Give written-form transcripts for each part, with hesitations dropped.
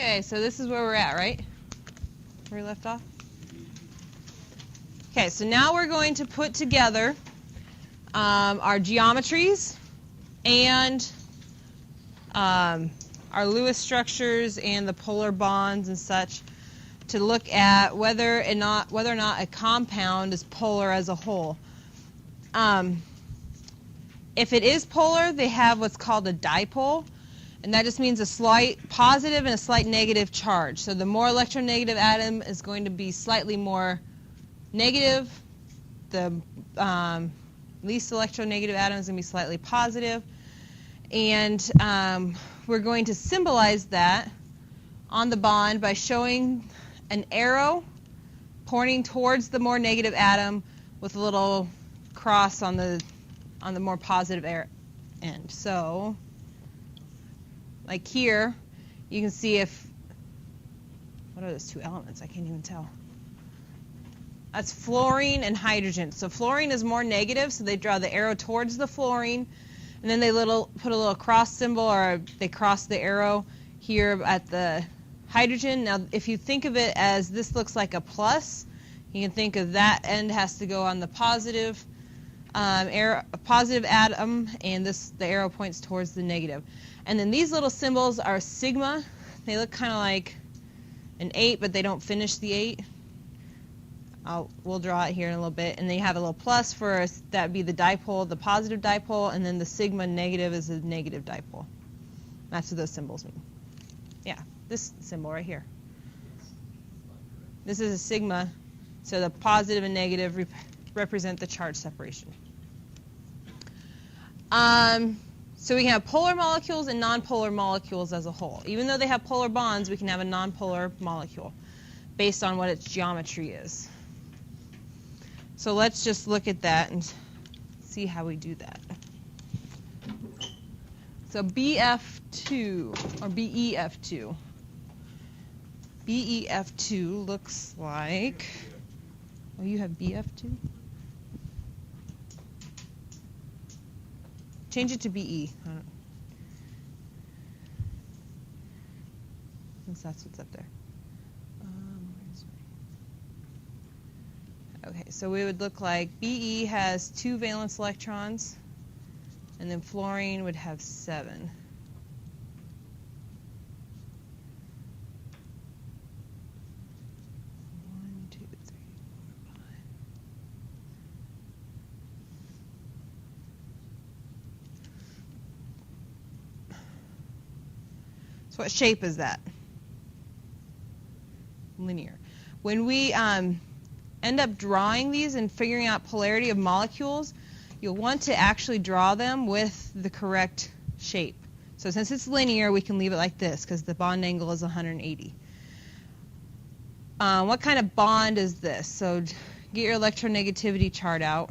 Okay, so this is where we're at, right? Where we left off? Okay, so now we're going to put together our geometries and our Lewis structures and the polar bonds and such to look at whether or not a compound is polar as a whole. If it is polar, they have what's called a dipole, and that just means a slight positive and a slight negative charge. So the more electronegative atom is going to be slightly more negative. The least electronegative atom is going to be slightly positive. And we're going to symbolize that on the bond by showing an arrow pointing towards the more negative atom with a little cross on the more positive end. So, like here, you can see what are those two elements? I can't even tell. That's fluorine and hydrogen. So fluorine is more negative, so they draw the arrow towards the fluorine, and then they put a little cross symbol, or they cross the arrow here at the hydrogen. Now, if you think of it as this looks like a plus, you can think of that end has to go on the positive positive atom, and the arrow points towards the negative. And then these little symbols are sigma. They look kind of like an 8, but they don't finish the 8. We'll draw it here in a little bit. And then you have a little plus for that would be the dipole, the positive dipole, and then the sigma negative is a negative dipole. That's what those symbols mean. Yeah, this symbol right here. This is a sigma, so the positive and negative represent the charge separation. So we can have polar molecules and nonpolar molecules as a whole. Even though they have polar bonds, we can have a nonpolar molecule based on what its geometry is. So let's just look at that and see how we do that. So BF2, or BEF2. BEF2 looks like, oh, you have BF2? Change it to BE. Since that's what's up there. Okay, so we would look like BE has 2 valence electrons, and then fluorine would have 7. So what shape is that? Linear. When we end up drawing these and figuring out polarity of molecules, you'll want to actually draw them with the correct shape. So since it's linear, we can leave it like this because the bond angle is 180. What kind of bond is this? So get your electronegativity chart out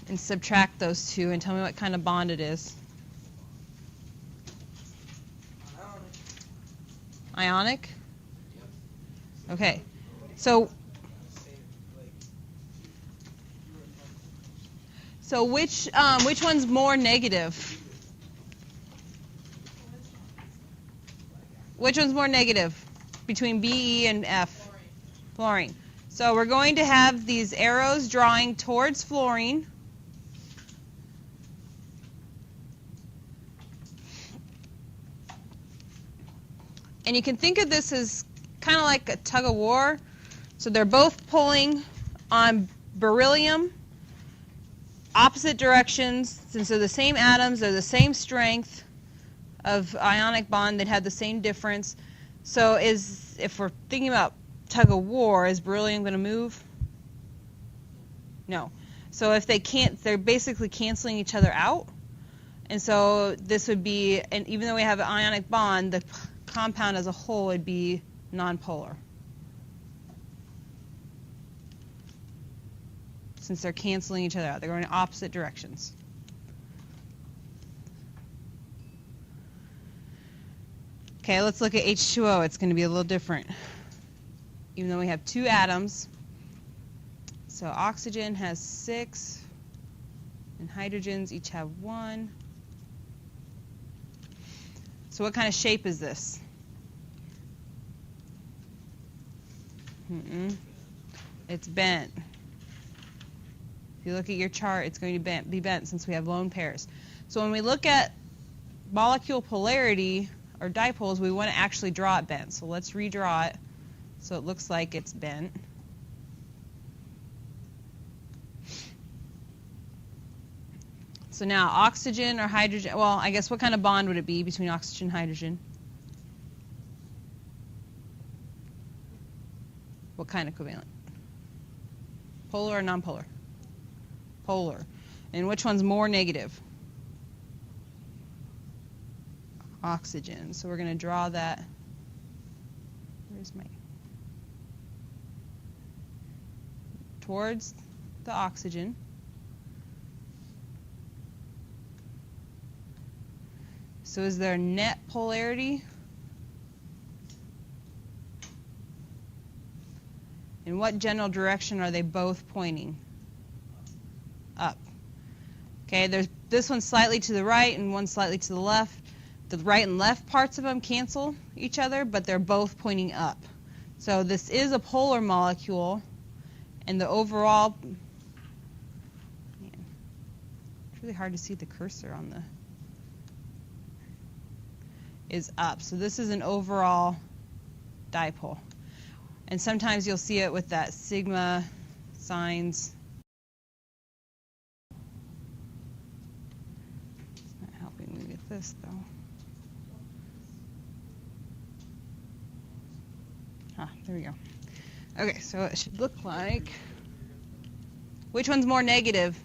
and subtract those two and tell me what kind of bond it is. Ionic? Okay. So which one's more negative? Which one's more negative between BE and F? Fluorine. So we're going to have these arrows drawing towards fluorine. And you can think of this as kind of like a tug of war. So they're both pulling on beryllium, opposite directions. Since they're the same atoms, they're the same strength of ionic bond, they'd have the same difference. So if we're thinking about tug of war, is beryllium going to move? No. So if they can't, they're basically canceling each other out. And so this would be, and even though we have an ionic bond, the compound as a whole would be nonpolar, since they're canceling each other out. They're going in opposite directions. Okay, let's look at H2O. It's going to be a little different. Even though we have 2 atoms, so oxygen has 6, and hydrogens each have 1. So what kind of shape is this? It's bent. If you look at your chart, it's going to be bent since we have lone pairs. So when we look at molecule polarity or dipoles, we want to actually draw it bent. So let's redraw it so it looks like it's bent. So now oxygen or hydrogen, well, I guess what kind of bond would it be between oxygen and hydrogen? What kind of covalent? Polar or nonpolar? Polar. And which one's more negative? Oxygen. So we're going to draw that. Where's my? Towards the oxygen. So is there net polarity? In what general direction are they both pointing? Up. Okay, there's this one slightly to the right and one slightly to the left. The right and left parts of them cancel each other, but they're both pointing up. So this is a polar molecule, and the overall, man, it's really hard to see the cursor on the, is up. So this is an overall dipole. And sometimes you'll see it with that sigma signs. It's not helping me with this, though. There we go. Okay, so it should look like, which one's more negative?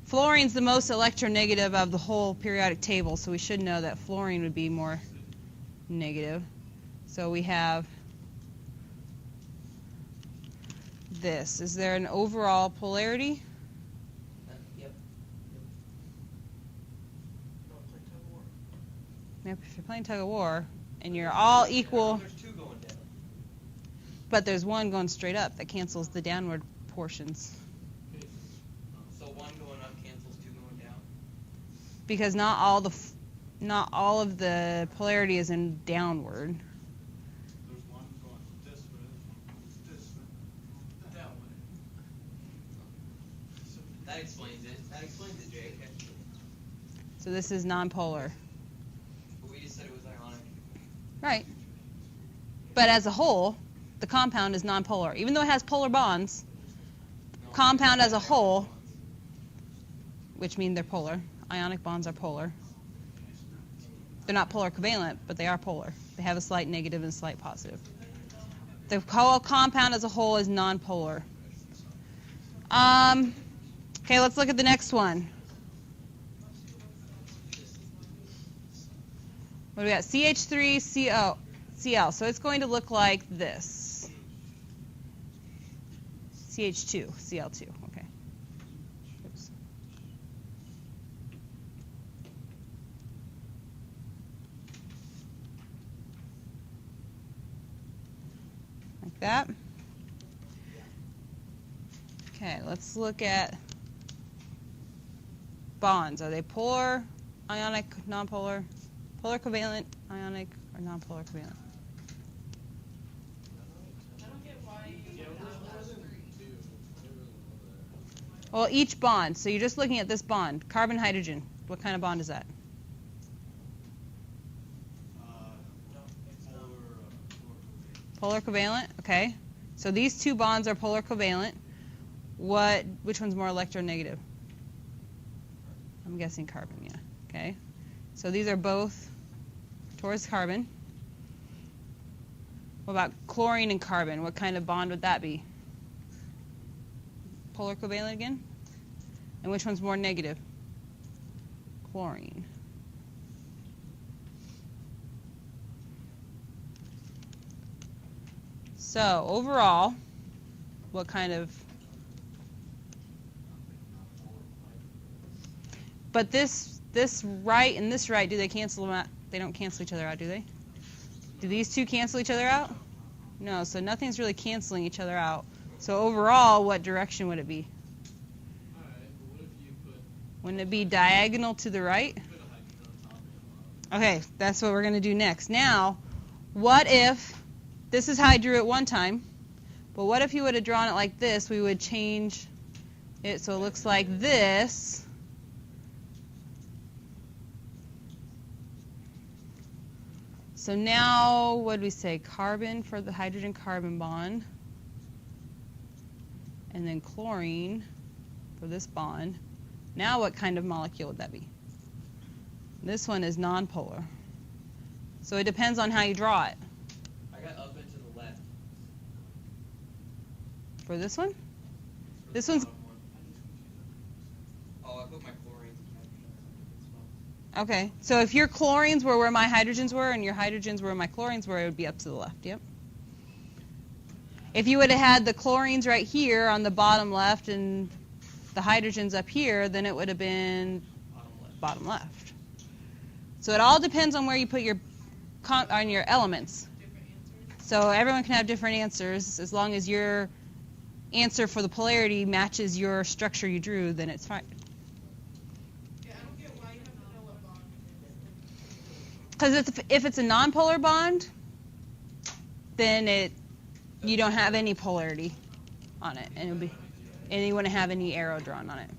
Fluorine's the most electronegative of the whole periodic table, so we should know that fluorine would be more negative. So we have this. Is there an overall polarity? Yep, if you're playing tug of war and you're all equal, There's two going down. but there's one going straight up that cancels the downward portions. So one going up cancels two going down? Because not all of the polarity is in downward. There's one going this way, this way, that way. That explains it. That explains it, Jake. So this is nonpolar. But we just said it was ionic. Right. But as a whole, the compound is nonpolar. Even though it has polar bonds, No, compound as a whole, which mean they're polar. Ionic bonds are polar. They're not polar covalent, but they are polar. They have a slight negative and a slight positive. The whole compound as a whole is nonpolar. Okay, let's look at the next one. What do we got? CH3Cl. So it's going to look like this. CH2, Cl2. Okay. Oops. Like that. Okay, let's look at bonds. Are they polar, ionic, nonpolar? Polar covalent, ionic, or nonpolar covalent? Well, each bond. So you're just looking at this bond. Carbon, hydrogen. What kind of bond is that? Polar covalent. Okay. So these two bonds are polar covalent. Which one's more electronegative? I'm guessing carbon, yeah. Okay. So these are both towards carbon. What about chlorine and carbon? What kind of bond would that be? Polar covalent again? And which one's more negative? Chlorine. So overall, what kind of... But this right and this right, do they cancel them out? They don't cancel each other out, do they? Do these two cancel each other out? No, so nothing's really canceling each other out. So overall, what direction would it be? Alright, but what if you put Wouldn't it be diagonal to the right? a hydrogen on top and Okay, that's what we're going to do next. Now, what if, this is how I drew it one time, but what if you would have drawn it like this? We would change it so it looks like this. So now, what did we say? Carbon for the hydrogen-carbon bond, and then chlorine for this bond. Now what kind of molecule would that be? This one is nonpolar. So it depends on how you draw it. I got up and to the left. For this one? For This the one's- bottom one. Oh, I put my chlorines and hydrogens as well. Okay, so if your chlorines were where my hydrogens were and your hydrogens were where my chlorines were, it would be up to the left, yep. If you would have had the chlorines right here on the bottom left and the hydrogens up here, then it would have been bottom left. So it all depends on where you put your on your elements. So everyone can have different answers. As long as your answer for the polarity matches your structure you drew, then it's fine. Yeah, I don't get why you have to know what bond it is. Because if it's a nonpolar bond, then you don't have any polarity on it, and you wouldn't have any arrow drawn on it.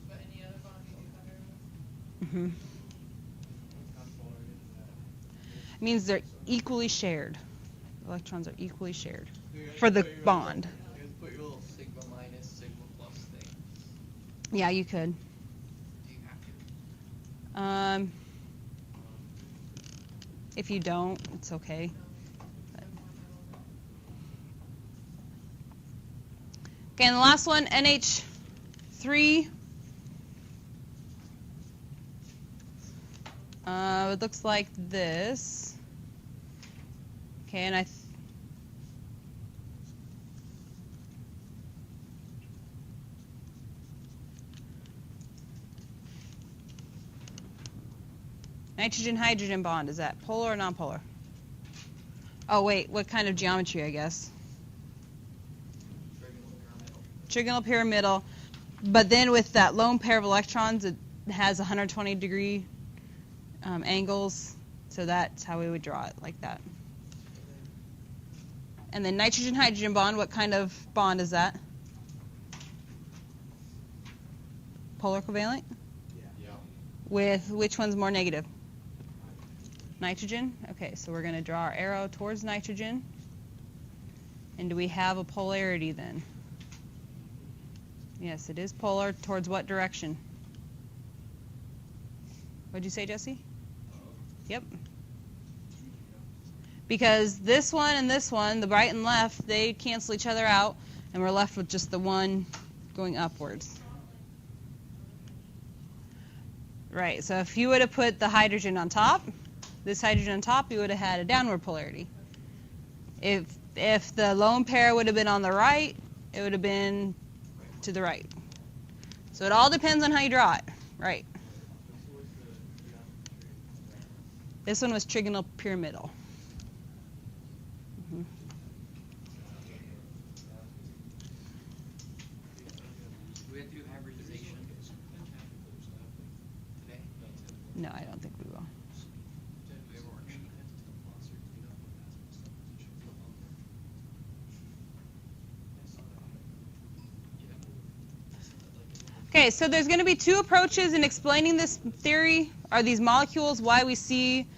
But any other bond you do have arrows? Mm-hmm. It means they're equally shared. Electrons are equally shared for the bond. You just put your little sigma minus, sigma plus thing. Yeah, you could. Do you have to? If you don't, it's okay. Okay, and the last one, NH3. It looks like this. Okay, and nitrogen-hydrogen bond, is that polar or nonpolar? Oh, wait, what kind of geometry, I guess? Trigonal pyramidal. But then with that lone pair of electrons, it has 120-degree angles, so that's how we would draw it, like that. And then nitrogen-hydrogen bond, what kind of bond is that? Polar covalent? Yeah. With which one's more negative? Nitrogen? Okay, so we're going to draw our arrow towards nitrogen. And do we have a polarity then? Yes, it is polar. Towards what direction? What'd you say, Jesse? Yep. Because this one and this one, the right and left, they cancel each other out, and we're left with just the one going upwards. Right, so if you would have put the hydrogen on top, this hydrogen on top, you would have had a downward polarity. If the lone pair would have been on the right, it would have been to the right. So it all depends on how you draw it. Right. This one was trigonal pyramidal. Mm-hmm. Do we have to do hybridization today? No, I don't think we will. Do we have a worksheet? Okay, so there's going to be two approaches in explaining this theory, or these molecules, why we see